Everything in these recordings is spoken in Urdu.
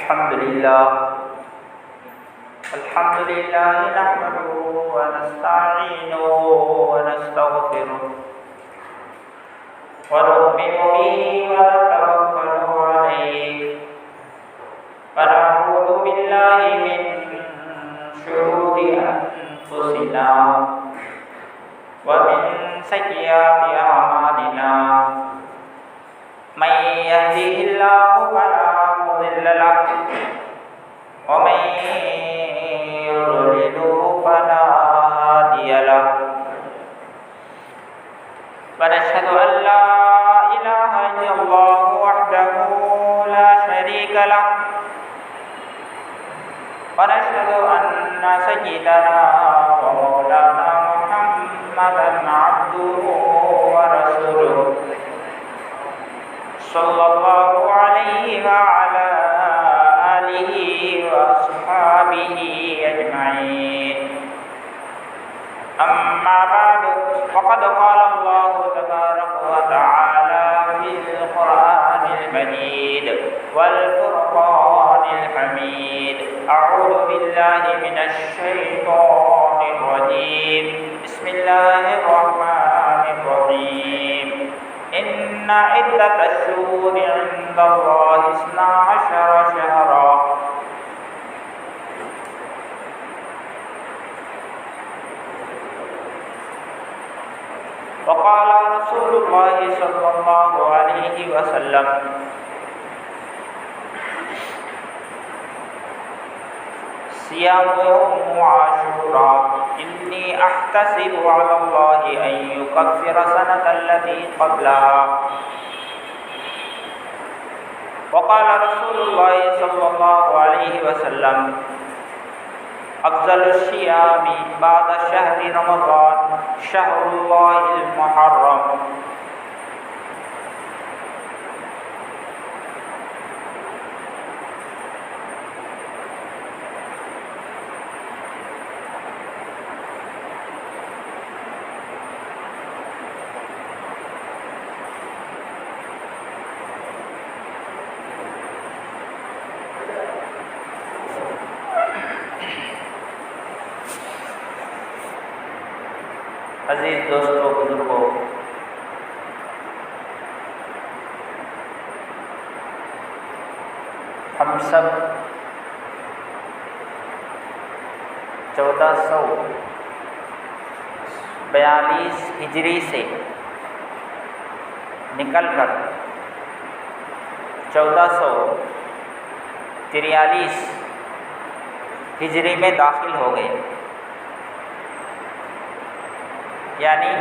الحمد لله نحمده ونستعينه ونستغفره ونؤمن به ونتوكل عليه ونعوذ بالله من شرور أنفسنا ومن سيئات أعمالنا من يهده الله فلا مضل له ومن يضلل فلا هادي له ونشهد أن لا إله إلا الله وحده لا شريك له ونشهد أن سيدنا ومولانا محمدا عبده ورسوله صلى الله عليه وعلى آله وأصحابه أجمعين أما بعد فقد قال الله تبارك وتعالى في القرآن المجيد والفرقان الحميد أعوذ بالله من الشيطان الرجيم بسم الله الرحمن الرحيم إن عدة الشهور عند الله 12 شهرا وقال رسول الله صلى الله عليه وسلم صيام يوم عاشوراء إني أحتسب على الله أن يكفر سنة التي قبلها وقال رسول الله صلى الله عليه وسلم أفضل الصيام بعد شهر رمضان شهر الله المحرم عزیز دوستوں، بزرگوں، ہم سب 1442 ہجری سے نکل کر 1443 ہجری میں داخل ہو گئے، یعنی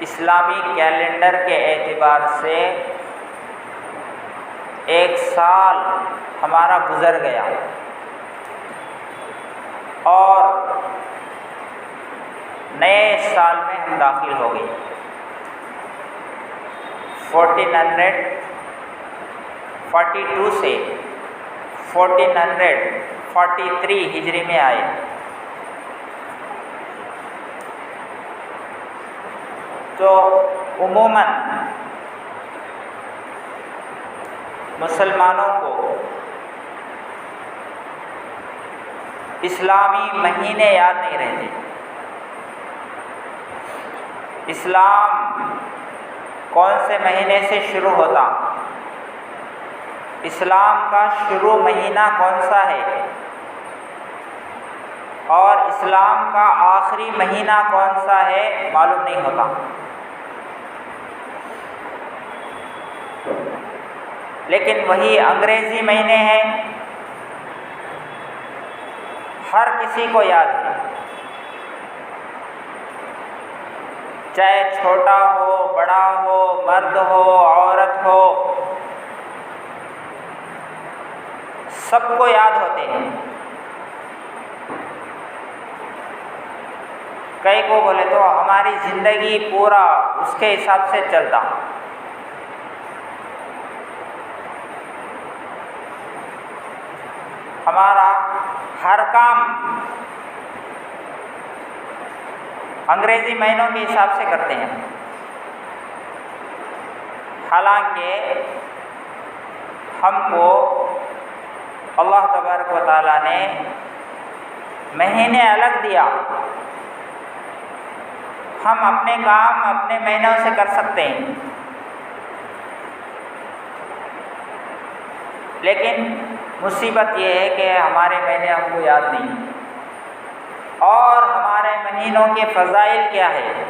اسلامی کیلنڈر کے اعتبار سے ایک سال ہمارا گزر گیا اور نئے سال میں ہم داخل ہو گئے۔ 1442 سے 1443 ہجری میں آئے۔ تو عموماً مسلمانوں کو اسلامی مہینے یاد نہیں رہتے۔ اسلام کون سے مہینے سے شروع ہوتا، اسلام کا شروع مہینہ کون سا ہے اور اسلام کا آخری مہینہ کون سا ہے معلوم نہیں ہوتا۔ لیکن وہی انگریزی مہینے ہیں، ہر کسی کو یاد ہے، چاہے چھوٹا ہو، بڑا ہو، مرد ہو، عورت ہو، سب کو یاد ہوتے ہیں۔ کئی کو بولے تو ہماری زندگی پورا اس کے حساب سے چلتا، ہمارا ہر کام انگریزی مہینوں کے حساب سے کرتے ہیں، حالانکہ ہم کو اللہ تبارک و تعالیٰ نے مہینے الگ دیا، ہم اپنے کام اپنے مہینوں سے کر سکتے ہیں، لیکن مصیبت یہ ہے کہ ہمارے مہینے ہم کو یاد نہیں، اور ہمارے مہینوں کے فضائل کیا ہے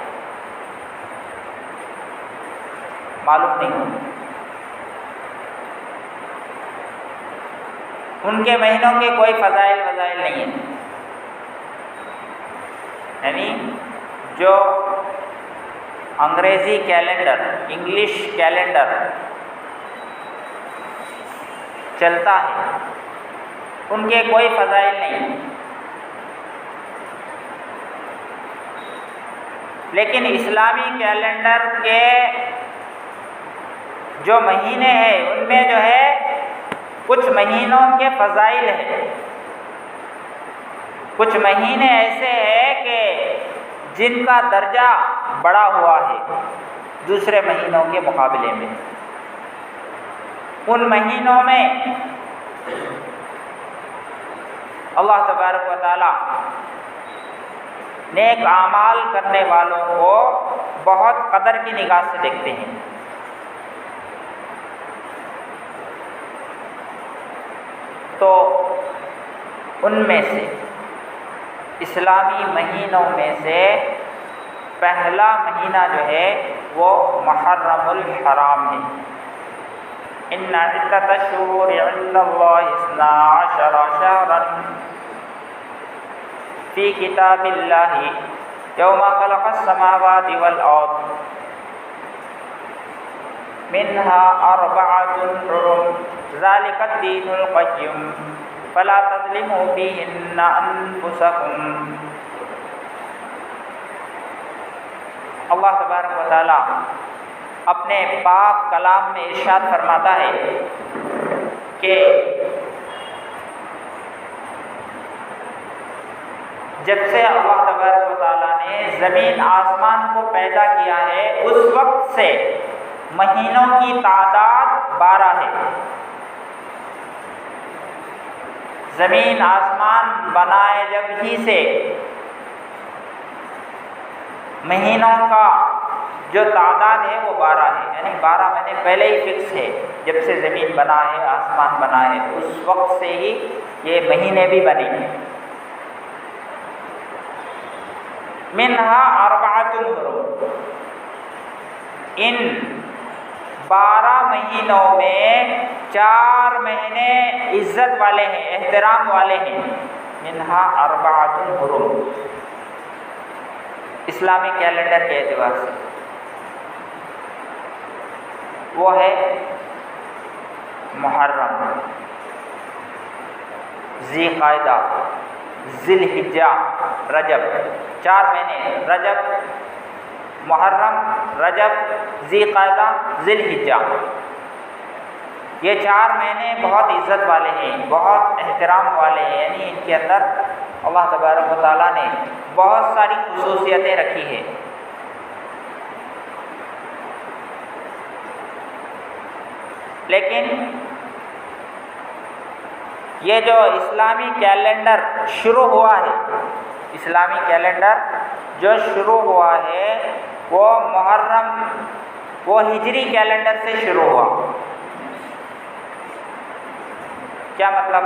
معلوم نہیں۔ ان کے مہینوں کے کوئی فضائل نہیں ہیں، یعنی جو انگریزی کیلنڈر، انگلش کیلنڈر چلتا ہے ان کے کوئی فضائل نہیں، لیکن اسلامی کیلنڈر کے جو مہینے ہیں ان میں جو ہے کچھ مہینوں کے فضائل ہیں، کچھ مہینے ایسے ہیں کہ جن کا درجہ بڑا ہوا ہے دوسرے مہینوں کے مقابلے میں۔ ان مہینوں میں اللہ تبارک و تعالی نیک اعمال کرنے والوں کو بہت قدر کی نگاہ سے دیکھتے ہیں۔ تو ان میں سے اسلامی مہینوں میں سے پہلا مہینہ جو ہے وہ محرم الحرام ہے۔ ان عدۃ الشہور عند اللہ 12 شہرا فی کتاب اللہ یوم خلق السماوات والارض منها 4 حرم ذلك الدین القیم فلا تظلموا فیہن انفسکم۔ اللہ تبارک و تعالی اپنے پاک کلام میں ارشاد فرماتا ہے کہ جب سے اللہ تبارک و تعالیٰ نے زمین آسمان کو پیدا کیا ہے اس وقت سے مہینوں کی تعداد 12 ہے۔ زمین آسمان بنائے جب ہی سے مہینوں کا جو تعداد ہے وہ 12 ہے، یعنی 12 مہینے پہلے ہی فکس ہے، جب سے زمین بنا ہے آسمان بنا ہے اس وقت سے ہی یہ مہینے بھی بنے ہیں۔ منہا 4 حرم، ان 12 مہینوں میں 4 مہینے عزت والے ہیں، احترام والے ہیں۔ منہا 4 حرم اسلامی کیلنڈر کے اعتبار سے وہ ہے محرم، ذی قعدہ، ذی الحجہ، رجب، 4 مہینے رجب، محرم، رجب، ذی قعدہ، ذی الحجہ، یہ 4 مہینے بہت عزت والے ہیں، بہت احترام والے ہیں، یعنی ان کے اندر اللہ تبارک و تعالیٰ نے بہت ساری خصوصیتیں رکھی ہیں۔ لیکن یہ جو اسلامی کیلنڈر شروع ہوا ہے، اسلامی کیلنڈر جو شروع ہوا ہے وہ محرم، وہ ہجری کیلنڈر سے شروع ہوا۔ کیا مطلب؟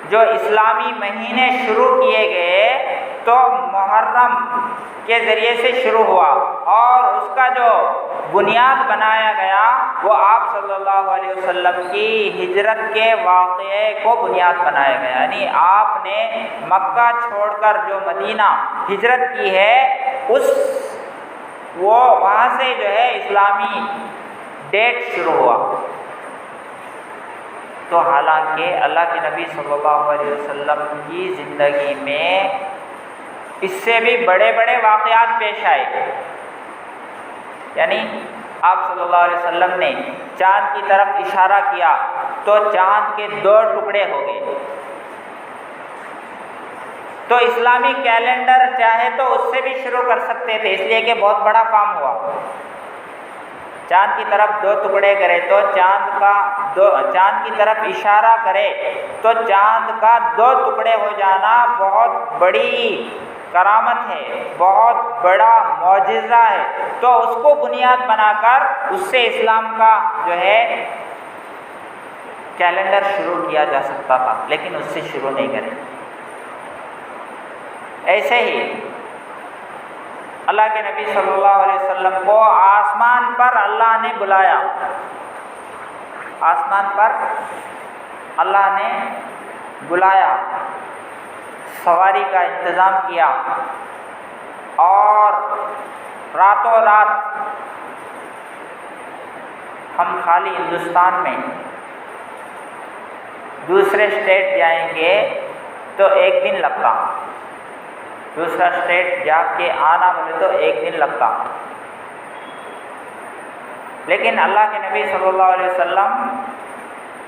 جو اسلامی مہینے شروع کیے گئے تو محرم کے ذریعے سے شروع ہوا، اور اس کا جو بنیاد بنایا گیا وہ آپ صلی اللہ علیہ وسلم کی ہجرت کے واقعے کو بنیاد بنایا گیا، یعنی آپ نے مکہ چھوڑ کر جو مدینہ ہجرت کی ہے وہ وہاں سے جو ہے اسلامی ڈیٹ شروع ہوا۔ تو حالانکہ اللہ کے نبی صلی اللہ علیہ وسلم کی زندگی میں اس سے بھی بڑے بڑے واقعات پیش آئے، یعنی آپ صلی اللہ علیہ وسلم نے چاند کی طرف اشارہ کیا تو چاند کے 2 ٹکڑے ہو گئے۔ تو اسلامی کیلنڈر چاہے تو اس سے بھی شروع کر سکتے تھے، اس لیے کہ بہت بڑا کام ہوا۔ چاند کی طرف 2 ٹکڑے کرے تو چاند کی طرف اشارہ کرے تو چاند کا 2 ٹکڑے ہو جانا بہت بڑی کرامت ہے، بہت بڑا معجزہ ہے۔ تو اس کو بنیاد بنا کر اس سے اسلام کا جو ہے کیلنڈر شروع کیا جا سکتا تھا، لیکن اس سے شروع نہیں کرے۔ ایسے ہی اللہ کے نبی صلی اللہ علیہ وسلم کو آسمان پر اللہ نے بلایا، آسمان پر اللہ نے بلایا، سواری کا انتظام کیا، اور راتوں رات ہم خالی ہندوستان میں دوسرے اسٹیٹ جائیں گے تو 1 دن لگتا، دوسرا اسٹیٹ جا کے آنا بولے تو 1 دن لگتا، لیکن اللہ کے نبی صلی اللہ علیہ وسلم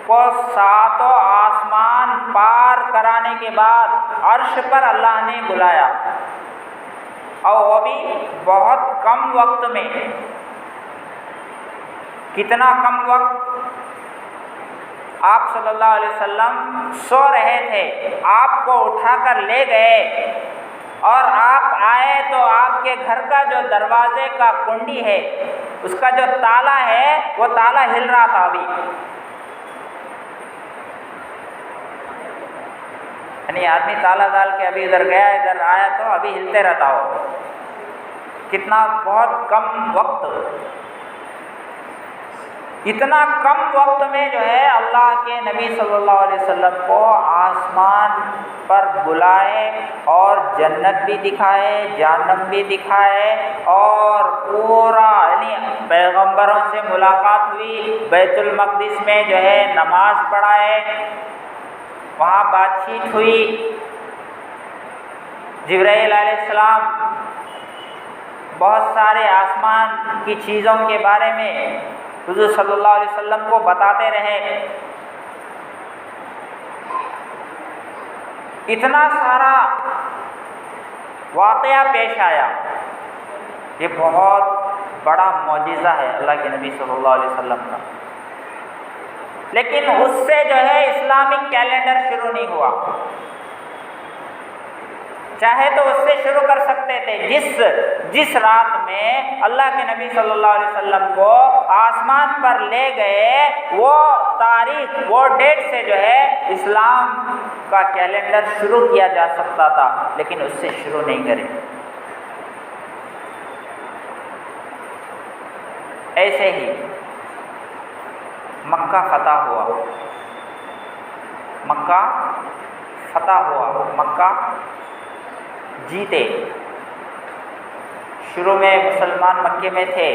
کو 7 آسمان پار کرانے کے بعد عرش پر اللہ نے بلایا، اور وہ بھی بہت کم وقت میں۔ کتنا کم وقت؟ آپ صلی اللہ علیہ وسلم سو رہے تھے، آپ کو اٹھا کر لے گئے، اور آپ آئے تو آپ کے گھر کا جو دروازے کا کنڈی ہے، اس کا جو تالا ہے، وہ تالا ہل رہا تھا ابھی، یعنی آدمی تالا ڈال کے ابھی ادھر گیا ادھر آیا تو ابھی ہلتے رہتا ہو۔ کتنا بہت کم وقت، اتنا کم وقت میں جو ہے اللہ کے نبی صلی اللہ علیہ وسلم کو آسمان پر بلائے، اور جنت بھی دکھائے، جہنم بھی دکھائے، اور پورا یعنی پیغمبروں سے ملاقات ہوئی، بیت المقدس میں جو ہے نماز پڑھائے، وہاں بات چیت ہوئی، جبرائیل علیہ السلام بہت سارے آسمان کی چیزوں کے بارے میں حضور صلی اللہ علیہ وسلم کو بتاتے رہے۔ اتنا سارا واقعہ پیش آیا، یہ بہت بڑا معجزہ ہے اللہ کے نبی صلی اللہ علیہ وسلم کا، لیکن اس سے جو ہے اسلامک کیلنڈر شروع نہیں ہوا۔ چاہے تو اس سے شروع کر سکتے تھے، جس رات میں اللہ کے نبی صلی اللہ علیہ وسلم کو آسمان پر لے گئے، وہ تاریخ، وہ ڈیٹ سے جو ہے اسلام کا کیلنڈر شروع کیا جا سکتا تھا، لیکن اس سے شروع نہیں کرے۔ ایسے ہی مکہ فتح ہوا، مکہ فتح ہوا، مکہ جیتے۔ شروع میں مسلمان مکے میں تھے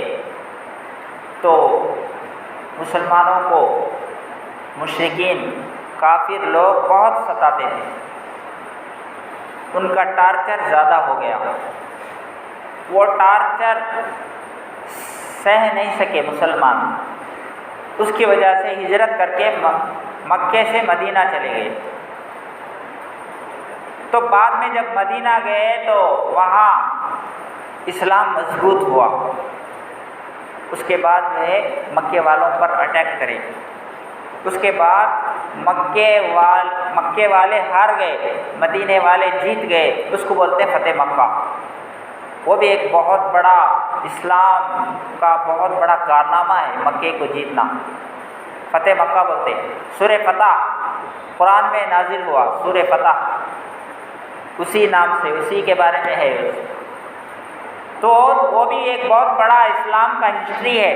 تو مسلمانوں کو مشرکین کافر لوگ بہت ستاتے تھے، ان کا ٹارچر زیادہ ہو گیا، وہ ٹارچر سہ نہیں سکے مسلمان، اس کی وجہ سے ہجرت کر کے مکے سے مدینہ چلے گئے۔ تو بعد میں جب مدینہ گئے تو وہاں اسلام مضبوط ہوا، اس کے بعد جو ہے مکے والوں پر اٹیک کرے، اس کے بعد مکے والے ہار گئے، مدینے والے جیت گئے، اس کو بولتے فتح مکہ۔ وہ بھی ایک بہت بڑا اسلام کا بہت بڑا کارنامہ ہے، مکے کو جیتنا، فتح مکہ بولتے۔ سورہ فتح قرآن میں نازل ہوا، سورہ فتح اسی نام سے، اسی کے بارے میں ہے، تو وہ بھی ایک بہت بڑا اسلام کا ہسٹری ہے۔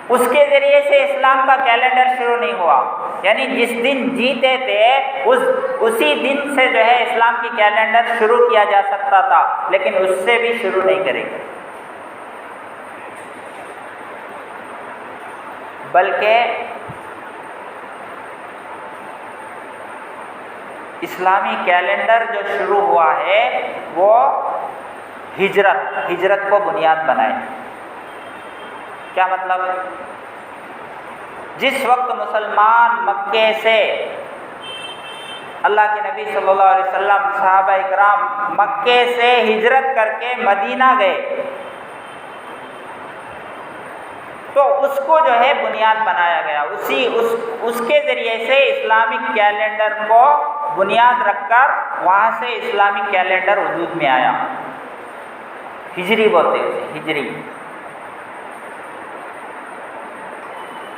اس کے ذریعے سے اسلام کا کیلنڈر شروع نہیں ہوا، یعنی جس دن جیتے تھے اسی دن سے جو ہے اسلام کی کیلنڈر شروع کیا جا سکتا تھا، لیکن اس سے بھی شروع نہیں کرے گا، بلکہ اسلامی کیلنڈر جو شروع ہوا ہے وہ ہجرت کو بنیاد بنائے۔ کیا مطلب؟ جس وقت مسلمان مکے سے اللہ کے نبی صلی اللہ علیہ وسلم، صحابہ اکرام مکے سے ہجرت کر کے مدینہ گئے، تو اس کو جو ہے بنیاد بنایا گیا، اس کے ذریعے سے اسلامک کیلنڈر کو بنیاد رکھ کر وہاں سے اسلامک کیلنڈر وجود میں آیا، ہجری بولتے ہیں، ہجری۔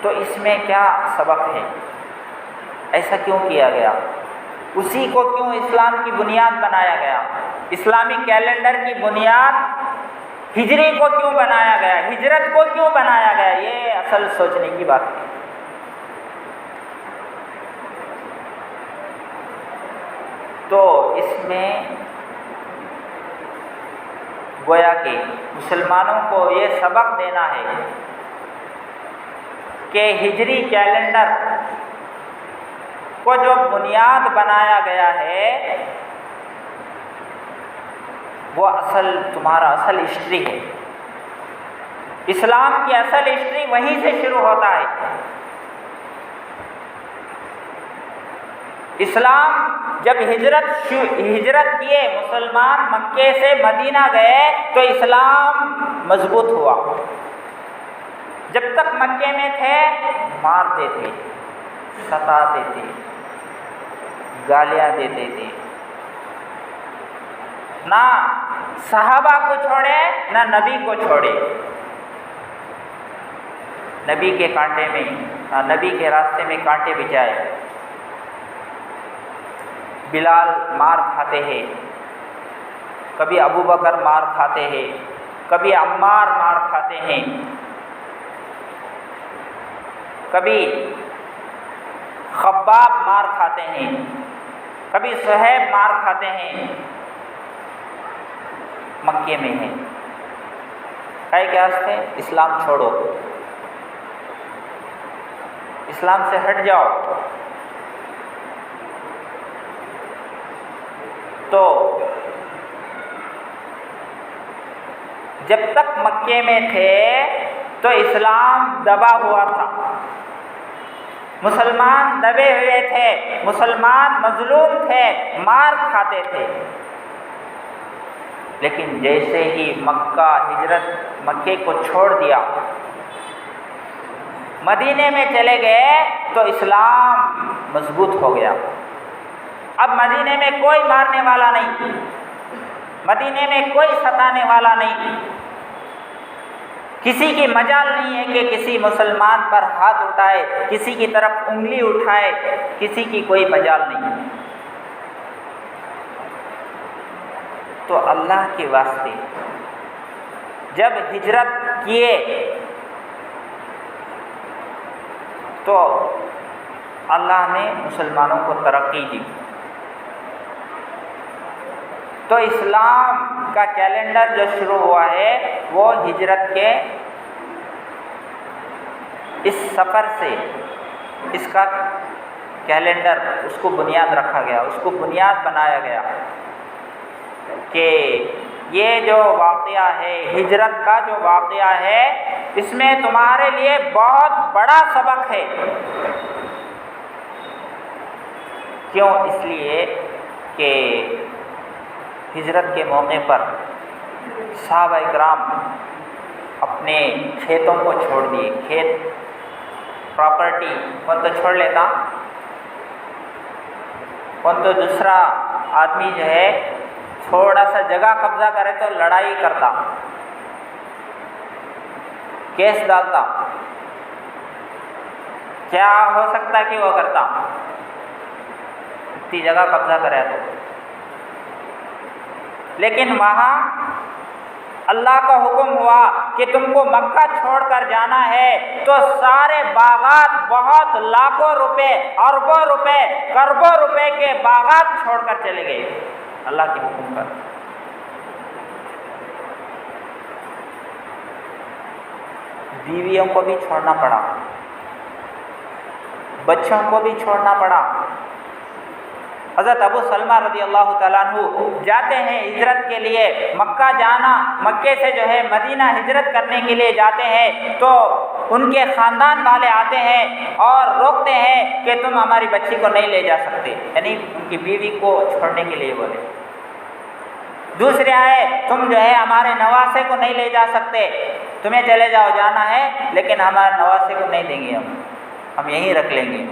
تو اس میں کیا سبق ہے؟ ایسا کیوں کیا گیا؟ اسی کو کیوں اسلام کی بنیاد بنایا گیا؟ اسلامی کیلنڈر کی بنیاد ہجری کو کیوں بنایا گیا؟ ہجرت کو کیوں بنایا گیا؟ یہ اصل سوچنے کی بات ہے۔ تو اس میں گویا کہ مسلمانوں کو یہ سبق دینا ہے کہ ہجری کیلنڈر کو جو بنیاد بنایا گیا ہے وہ تمہارا اصل ہسٹری ہے۔ اسلام کی اصل ہسٹری وہیں سے شروع ہوتا ہے۔ اسلام جب ہجرت کیے مسلمان مکے سے مدینہ گئے تو اسلام مضبوط ہوا۔ جب تک مکے میں تھے مارتے تھے، ستاتے تھے، گالیاں دیتے تھے، نہ صحابہ کو چھوڑے نہ نبی کو چھوڑے، نبی کے کانٹے میں، نبی کے راستے میں کانٹے بچھائے۔ بلال مار کھاتے ہیں، کبھی ابو بکر مار کھاتے ہیں، کبھی عمار مار کھاتے ہیں، کبھی خباب مار کھاتے ہیں، کبھی صہیب مار کھاتے ہیں، مکے میں ہیں۔ کیا ہے؟ اسلام چھوڑو، اسلام سے ہٹ جاؤ۔ تو جب تک مکے میں تھے تو اسلام دبا ہوا تھا، مسلمان دبے ہوئے تھے، مسلمان مظلوم تھے، مار کھاتے تھے۔ لیکن جیسے ہی مکے کو چھوڑ دیا، مدینے میں چلے گئے تو اسلام مضبوط ہو گیا۔ اب مدینے میں کوئی مارنے والا نہیں، مدینے میں کوئی ستانے والا نہیں، کسی کی مجال نہیں ہے کہ کسی مسلمان پر ہاتھ اٹھائے، کسی کی طرف انگلی اٹھائے، کسی کی کوئی مجال نہیں۔ تو اللہ کے واسطے جب ہجرت کیے تو اللہ نے مسلمانوں کو ترقی دی۔ تو اسلام کا کیلنڈر جو شروع ہوا ہے وہ ہجرت کے اس سفر سے، اس کا کیلنڈر، اس کو بنیاد رکھا گیا، اس کو بنیاد بنایا گیا کہ یہ جو واقعہ ہے، ہجرت کا جو واقعہ ہے، اس میں تمہارے لیے بہت بڑا سبق ہے۔ کیوں؟ اس لیے کہ ہجرت کے موقع پر صحابہ اکرام اپنے کھیتوں کو چھوڑ دیے، کھیت پراپرٹی کون تو چھوڑ لیتا، کون تو دوسرا آدمی جو ہے تھوڑا سا جگہ قبضہ کرے تو لڑائی کرتا، کیس ڈالتا، کیا ہو سکتا کہ وہ کرتا، اتنی جگہ قبضہ کرے تو۔ لیکن وہاں اللہ کا حکم ہوا کہ تم کو مکہ چھوڑ کر جانا ہے، تو سارے باغات، بہت لاکھوں روپے، اربوں روپے، کروڑوں روپے کے باغات چھوڑ کر چلے گئے اللہ کے حکم پر۔ بیویوں کو بھی چھوڑنا پڑا، بچوں کو بھی چھوڑنا پڑا۔ حضرت ابو سلمہ رضی اللہ تعالیٰ عنہ جاتے ہیں ہجرت کے لیے، مکہ جانا، مکے سے جو ہے مدینہ ہجرت کرنے کے لیے جاتے ہیں، تو ان کے خاندان والے آتے ہیں اور روکتے ہیں کہ تم ہماری بچی کو نہیں لے جا سکتے، یعنی ان کی بیوی کو چھوڑنے کے لیے بولے۔ دوسرے آئے تم جو ہے ہمارے نواسے کو نہیں لے جا سکتے، تمہیں چلے جاؤ جانا ہے، لیکن ہمارے نواسے کو نہیں دیں گے، ہم یہیں رکھ لیں گے۔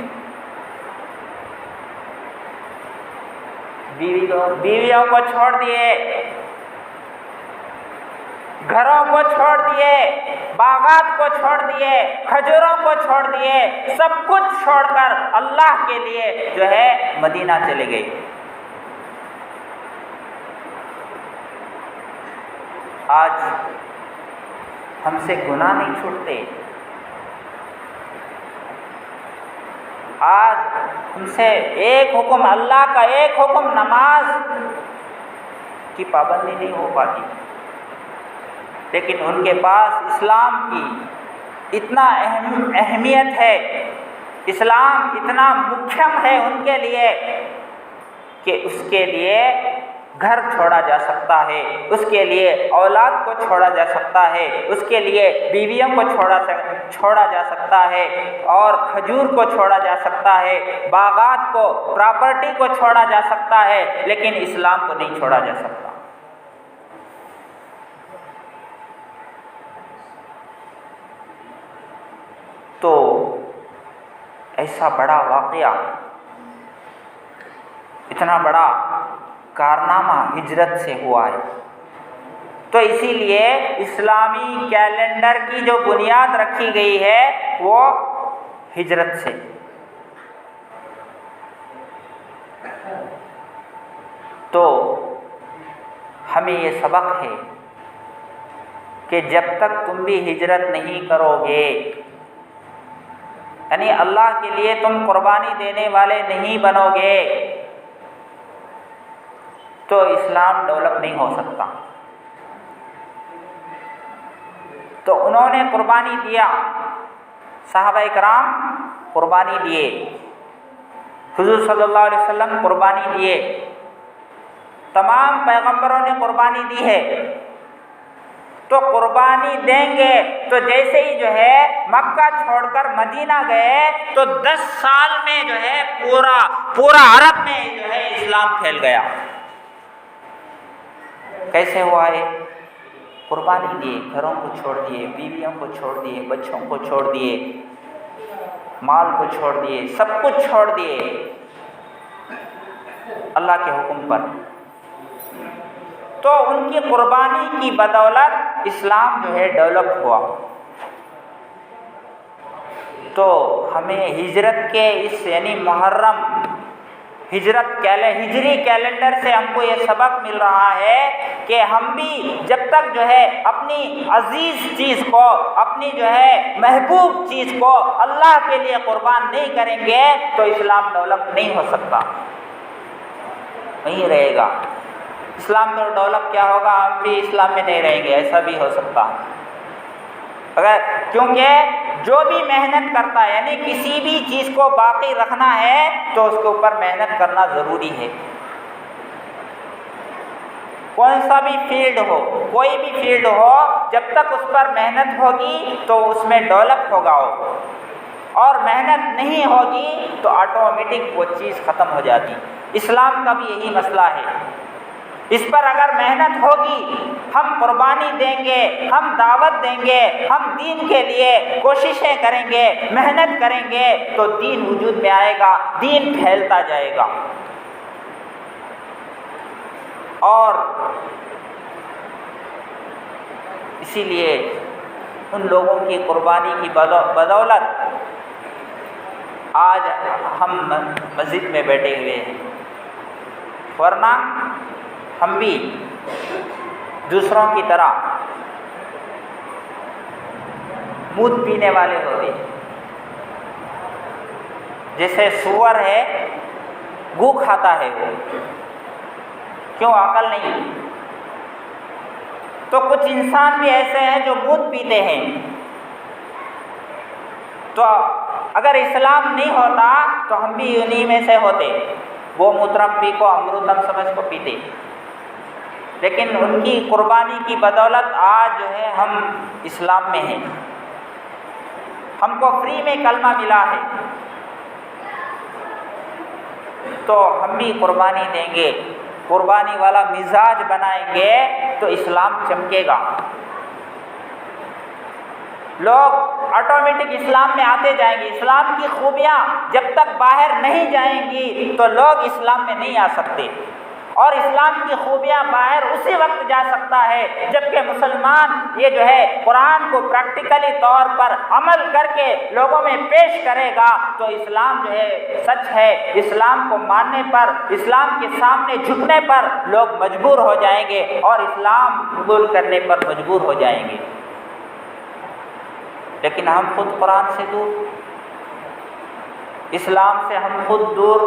بیویوں کو چھوڑ دیے، گھروں کو چھوڑ دیے، باغات کو چھوڑ دیے، کھجوروں کو چھوڑ دیے، سب کچھ چھوڑ کر اللہ کے لیے جو ہے مدینہ چلے گئے۔ آج ہم سے گناہ نہیں چھوٹتے، آج ہم سے ایک حکم، اللہ کا ایک حکم نماز کی پابندی نہیں ہو پاتی، لیکن ان کے پاس اسلام کی اتنا اہمیت ہے، اسلام اتنا مکھیم ہے ان کے لیے کہ اس کے لیے گھر چھوڑا جا سکتا ہے، اس کے لیے اولاد کو چھوڑا جا سکتا ہے، اس کے لیے بیویوں کو چھوڑا جا سکتا ہے، اور کھجور کو چھوڑا جا سکتا ہے، باغات کو، پراپرٹی کو چھوڑا جا سکتا ہے، لیکن اسلام کو نہیں چھوڑا جا سکتا۔ تو ایسا بڑا واقعہ، اتنا بڑا کارنامہ ہجرت سے ہوا ہے، تو اسی لیے اسلامی کیلنڈر کی جو بنیاد رکھی گئی ہے وہ ہجرت سے۔ تو ہمیں یہ سبق ہے کہ جب تک تم بھی ہجرت نہیں کرو گے، یعنی اللہ کے لیے تم قربانی دینے والے نہیں بنو گے، تو اسلام ڈیولپ نہیں ہو سکتا۔ تو انہوں نے قربانی دیا، صحابہ کرام قربانی دیے، حضور صلی اللہ علیہ وسلم قربانی دیے، تمام پیغمبروں نے قربانی دی ہے۔ تو قربانی دیں گے تو جیسے ہی جو ہے مکہ چھوڑ کر مدینہ گئے تو 10 سال میں جو ہے پورا عرب میں جو ہے اسلام پھیل گیا۔ کیسے ہوا ہے؟ قربانی دیے، گھروں کو چھوڑ دیے، بیویوں کو چھوڑ دیے، بچوں کو چھوڑ دیے، مال کو چھوڑ دیے، سب کچھ چھوڑ دیے اللہ کے حکم پر۔ تو ان کی قربانی کی بدولت اسلام جو ہے ڈیولپ ہوا۔ تو ہمیں ہجرت کے اس یعنی محرم ہجری کیلنڈر سے ہم کو یہ سبق مل رہا ہے کہ ہم بھی جب تک جو ہے اپنی عزیز چیز کو، اپنی جو ہے محبوب چیز کو اللہ کے لیے قربان نہیں کریں گے تو اسلام ڈیولپ نہیں ہو سکتا، وہیں رہے گا۔ اسلام تو ڈیولپ کیا ہوگا، ہم بھی اسلام میں نہیں رہیں گے، ایسا بھی ہو سکتا کیونکہ جو بھی محنت کرتا ہے یعنی کسی بھی چیز کو باقی رکھنا ہے تو اس کے اوپر محنت کرنا ضروری ہے۔ کون سا بھی فیلڈ ہو، کوئی بھی فیلڈ ہو، جب تک اس پر محنت ہوگی تو اس میں ڈیولپ ہوگا وہ، اور محنت نہیں ہوگی تو آٹومیٹک وہ چیز ختم ہو جاتی۔ اسلام کا بھی یہی مسئلہ ہے، اس پر اگر محنت ہوگی، ہم قربانی دیں گے، ہم دعوت دیں گے، ہم دین کے لیے کوششیں کریں گے، محنت کریں گے تو دین وجود میں آئے گا، دین پھیلتا جائے گا۔ اور اسی لیے ان لوگوں کی قربانی کی بدولت آج ہم مسجد میں بیٹھے ہوئے ہیں، ورنہ ہم بھی دوسروں کی طرح مود پینے والے ہوتے، جیسے سور ہے گو کھاتا ہے وہ، کیوں؟ عقل نہیں۔ تو کچھ انسان بھی ایسے ہیں جو مود پیتے ہیں، تو اگر اسلام نہیں ہوتا تو ہم بھی انہی میں سے ہوتے، وہ موترم پی کو امرتم سمجھ کو پیتے، لیکن ان کی قربانی کی بدولت آج جو ہے ہم اسلام میں ہیں، ہم کو فری میں کلمہ ملا ہے، تو ہم بھی قربانی دیں گے قربانی والا مزاج بنائیں گے تو اسلام چمکے گا. لوگ آٹومیٹک اسلام میں آتے جائیں گے. اسلام کی خوبیاں جب تک باہر نہیں جائیں گی تو لوگ اسلام میں نہیں آ سکتے. اور اسلام کی خوبیاں باہر اسی وقت جا سکتا ہے جبکہ مسلمان یہ جو ہے قرآن کو پریکٹیکلی طور پر عمل کر کے لوگوں میں پیش کرے گا تو اسلام جو ہے سچ ہے. اسلام کو ماننے پر، اسلام کے سامنے جھکنے پر لوگ مجبور ہو جائیں گے اور اسلام قبول کرنے پر مجبور ہو جائیں گے. لیکن ہم خود قرآن سے دور، اسلام سے ہم خود دور،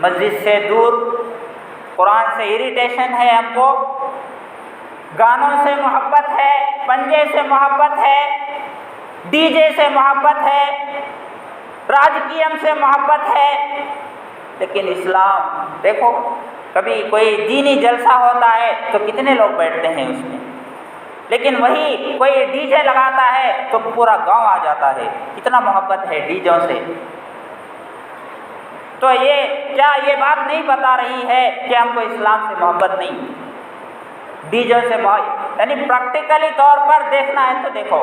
مسجد سے دور، قرآن سے اریٹیشن ہے، ہم کو گانوں سے محبت ہے، پنجے سے محبت ہے، ڈی جے سے محبت ہے، راجکیم سے محبت ہے. لیکن اسلام دیکھو، کبھی کوئی دینی جلسہ ہوتا ہے تو کتنے لوگ بیٹھتے ہیں اس میں، لیکن وہی کوئی ڈی جے لگاتا ہے تو پورا گاؤں آ جاتا ہے. کتنا محبت ہے ڈی جوں سے. تو یہ بات نہیں بتا رہی ہے کہ ہم کو اسلام سے محبت نہیں، ڈی جے سے محبت، یعنی پریکٹیکلی طور پر دیکھنا ہے تو دیکھو.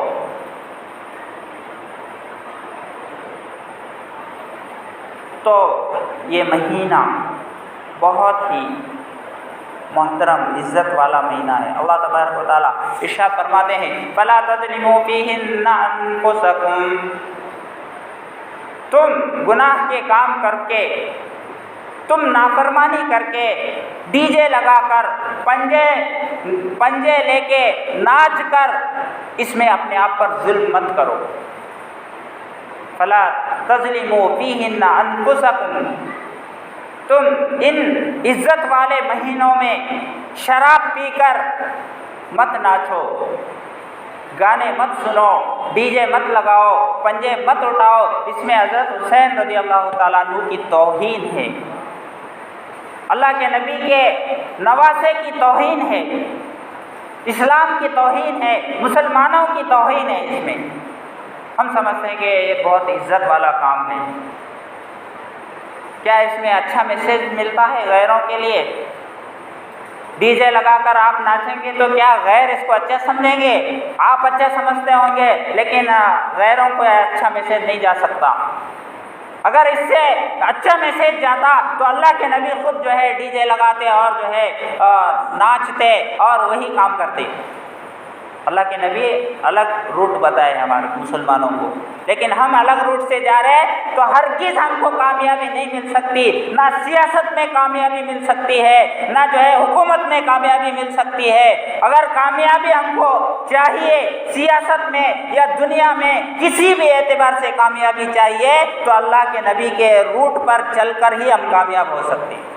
تو یہ مہینہ بہت ہی محترم عزت والا مہینہ ہے. اللہ تبارک و تعالیٰ ارشاد فرماتے ہیں فَلَا تَظْلِمُوا فِيهِنَّ أَنفُسَكُمْ، تم گناہ کے کام کر کے، تم نافرمانی کر کے، ڈی جے لگا کر، پنجے لے کے ناچ کر اس میں اپنے آپ پر ظلم مت کرو. فَلَا تَظْلِمُوا فِيهِنَّ أَنفُسَكُمْ، تم ان عزت والے مہینوں میں شراب پی کر مت ناچو، گانے مت سنو، ڈی جے مت لگاؤ، پنجے مت اٹھاؤ. اس میں حضرت حسین رضی اللہ تعالیٰ عنہ کی توہین ہے، اللہ کے نبی کے نواسے کی توہین ہے، اسلام کی توہین ہے، مسلمانوں کی توہین ہے. اس میں ہم سمجھتے ہیں کہ یہ بہت عزت والا کام ہے. کیا اس میں اچھا میسیج ملتا ہے غیروں کے لیے؟ ڈی جے لگا کر آپ ناچیں گے تو کیا غیر اس کو اچھا سمجھیں گے؟ آپ اچھا سمجھتے ہوں گے لیکن غیروں کو اچھا میسیج نہیں جا سکتا. اگر اس سے اچھا میسیج جاتا تو اللہ کے نبی خود جو ہے ڈی جے لگاتے اور جو ہے ناچتے اور وہی کام کرتے. اللہ کے نبی الگ روٹ بتائے ہمارے مسلمانوں کو، لیکن ہم الگ روٹ سے جا رہے ہیں تو ہرگز ہم کو کامیابی نہیں مل سکتی. نہ سیاست میں کامیابی مل سکتی ہے، نہ جو ہے حکومت میں کامیابی مل سکتی ہے. اگر کامیابی ہم کو چاہیے سیاست میں یا دنیا میں کسی بھی اعتبار سے کامیابی چاہیے تو اللہ کے نبی کے روٹ پر چل کر ہی ہم کامیاب ہو سکتے ہیں.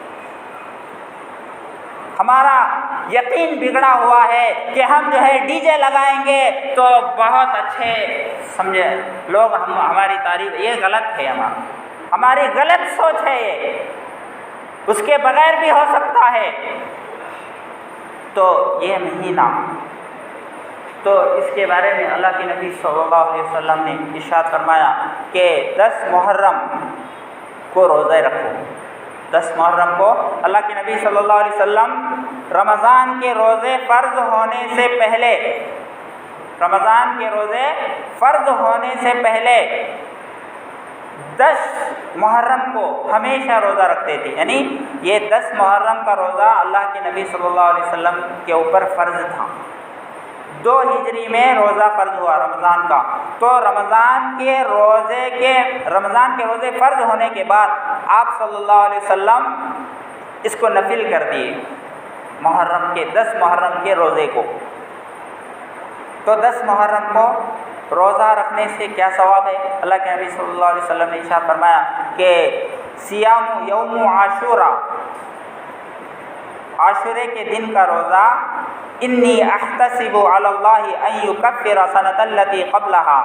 ہمارا یقین بگڑا ہوا ہے کہ ہم جو ہے ڈی جے لگائیں گے تو بہت اچھے سمجھے لوگ ہماری تعریف. یہ غلط ہے، ہماری غلط سوچ ہے. یہ اس کے بغیر بھی ہو سکتا ہے. تو یہ مہینہ، تو اس کے بارے میں اللہ کے نبی صلی اللہ علیہ وسلم نے ارشاد فرمایا کہ 10 محرم کو روزے رکھو. 10 محرم کو اللہ کے نبی صلی اللہ علیہ وسلم رمضان کے روزے فرض ہونے سے پہلے، رمضان کے روزے فرض ہونے سے پہلے 10 محرم کو ہمیشہ روزہ رکھتے تھے. یعنی یہ 10 محرم کا روزہ اللہ کے نبی صلی اللہ علیہ وسلم کے اوپر فرض تھا. 2 ہجری میں روزہ فرض ہوا رمضان کا. تو رمضان کے روزے فرض ہونے کے بعد آپ صلی اللہ علیہ وسلم اس کو نفل کر دیے، محرم کے 10 محرم کے روزے کو. تو 10 محرم کو روزہ رکھنے سے کیا ثواب ہے؟ اللہ کے نبی صلی اللہ علیہ وسلم نے ارشاد فرمایا کہ صیام یوم عاشورہ، عاشورے کے دن کا روزہ، انی احتسب علی اللہ ان یکفر سنۃ التی قبلہا،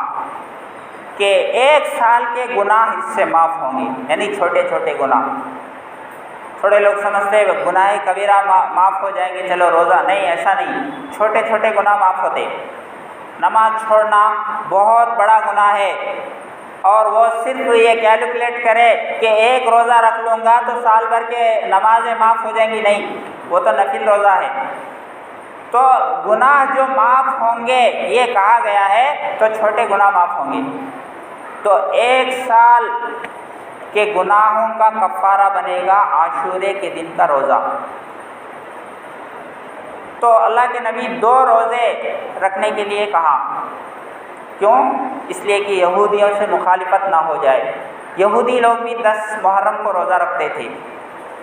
کہ 1 سال کے گناہ اس سے معاف ہوں گے. یعنی چھوٹے چھوٹے گناہ. تھوڑے لوگ سمجھتے ہیں گناہ کبیرہ معاف ہو جائیں گے چلو روزہ، نہیں، ایسا نہیں. چھوٹے چھوٹے گناہ معاف ہوتے. نماز چھوڑنا بہت بڑا گناہ ہے اور وہ صرف یہ کیلکولیٹ کرے کہ ایک روزہ رکھ لوں گا تو سال بھر کے نمازیں معاف ہو جائیں گی، نہیں، وہ تو نفل روزہ ہے۔ تو گناہ جو معاف ہوں گے یہ کہا گیا ہے، تو چھوٹے گناہ معاف ہوں گے، تو 1 سال کے گناہوں کا کفارہ بنے گا عاشورے کے دن کا روزہ۔ تو اللہ کے نبی 2 روزے رکھنے کے لیے کہا، کیوں؟ اس لیے کہ یہودیوں سے مخالفت نہ ہو جائے۔ یہودی لوگ بھی 10 محرم کو روزہ رکھتے تھے،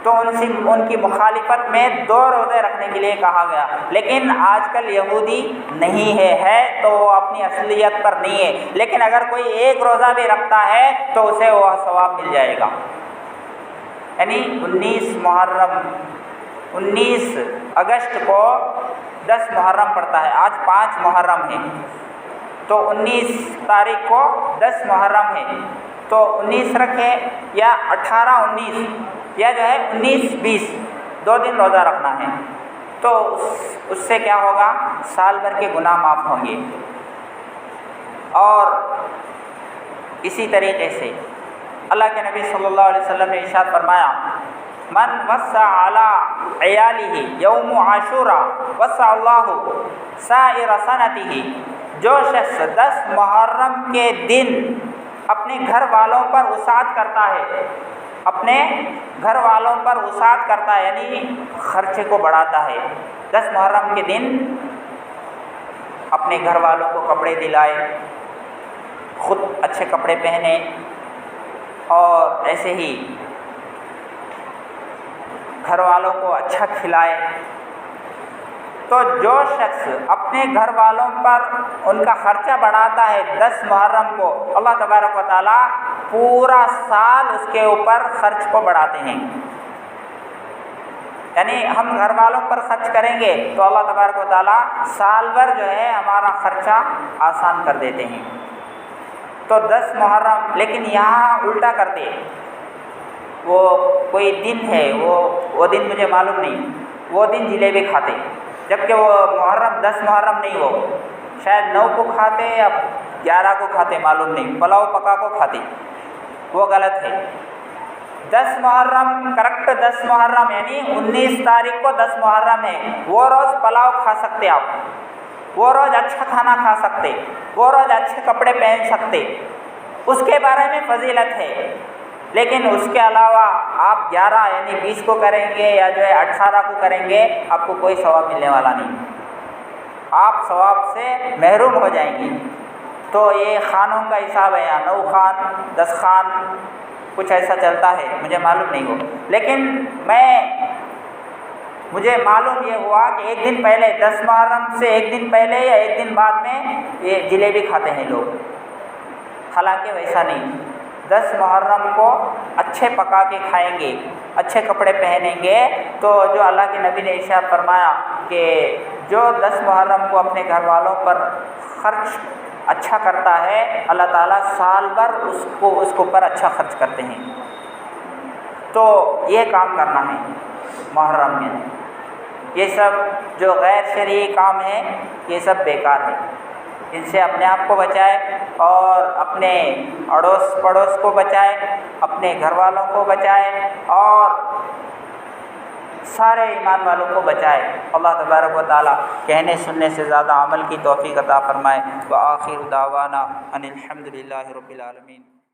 تو ان کی مخالفت میں 2 روزے رکھنے کے لیے کہا گیا۔ لیکن آج کل یہودی نہیں ہے تو وہ اپنی اصلیت پر نہیں ہے، لیکن اگر کوئی 1 روزہ بھی رکھتا ہے تو اسے وہ ثواب مل جائے گا۔ یعنی 19 اگست کو 10 محرم پڑتا ہے، آج 5 محرم ہے، تو 19 تاریخ کو 10 محرم ہے، تو 19 رکھے یا 18-19 یا جو ہے 19-20 2 دن روزہ رکھنا ہے، تو اس سے کیا ہوگا؟ سال بھر کے گناہ معاف ہوں گے۔ اور اسی طریقے سے اللہ کے نبی صلی اللہ علیہ وسلم نے ارشاد فرمایا، من وسع علی عیالہ یوم عاشورا وسع اللہ سائر سنتہ، جو شخص 10 محرم کے دن اپنے گھر والوں پر وسعت کرتا ہے، اپنے گھر والوں پر وسعت کرتا ہے، یعنی خرچے کو بڑھاتا ہے، 10 محرم کے دن اپنے گھر والوں کو کپڑے دلائے، خود اچھے کپڑے پہنے، اور ایسے ہی گھر والوں کو اچھا کھلائے، تو جو شخص اپنے گھر والوں پر ان کا خرچہ بڑھاتا ہے 10 محرم کو، اللہ تبارک و تعالیٰ پورا سال اس کے اوپر خرچ کو بڑھاتے ہیں۔ یعنی ہم گھر والوں پر خرچ کریں گے تو اللہ تبارک و تعالیٰ سال بھر جو ہے ہمارا خرچہ آسان کر دیتے ہیں۔ تو 10 محرم، لیکن یہاں الٹا کر دے، وہ کوئی دن ہے، وہ دن مجھے معلوم نہیں، وہ دن جلیبی کھاتے، جبکہ وہ محرم 10 محرم نہیں، وہ شاید 9 کو کھاتے یا 11 کو کھاتے، معلوم نہیں، پلاؤ پکا کو کھاتے، وہ غلط ہے۔ 10 محرم کریکٹ 10 محرم یعنی 19 تاریخ کو 10 محرم ہے، وہ روز پلاؤ کھا سکتے آپ، وہ روز اچھا کھانا کھا سکتے، وہ روز اچھے کپڑے پہن سکتے، اس کے بارے میں فضیلت ہے۔ لیکن اس کے علاوہ آپ 11 یعنی 20 کو کریں گے یا جو ہے 18 کو کریں گے، آپ کو کوئی ثواب ملنے والا نہیں، آپ ثواب سے محروم ہو جائیں گے۔ تو یہ خانوں کا حساب ہے، یہاں 9 خان 10 خان کچھ ایسا چلتا ہے، مجھے معلوم نہیں ہو، لیکن مجھے معلوم یہ ہوا کہ ایک دن پہلے 10 محرم سے ایک دن پہلے یا ایک دن بعد میں یہ جلیبی کھاتے ہیں لوگ، حالانکہ ویسا نہیں۔ 10 محرم کو اچھے پکا کے کھائیں گے، اچھے کپڑے پہنیں گے، تو جو اللہ کے نبی نے ارشاد فرمایا کہ جو 10 محرم کو اپنے گھر والوں پر خرچ اچھا کرتا ہے، اللہ تعالیٰ سال بھر اس کے اوپر اچھا خرچ کرتے ہیں۔ تو یہ کام کرنا ہے محرم میں، یہ سب جو غیر شرعی کام ہے یہ سب بیکار ہے، ان سے اپنے آپ کو بچائے اور اپنے اڑوس پڑوس کو بچائے، اپنے گھر والوں کو بچائے اور سارے ایمان والوں کو بچائے۔ اللہ تبارک و تعالیٰ کہنے سننے سے زیادہ عمل کی توفیق عطا فرمائے۔ وآخر دعوانا ان الحمد للہ رب العالمین۔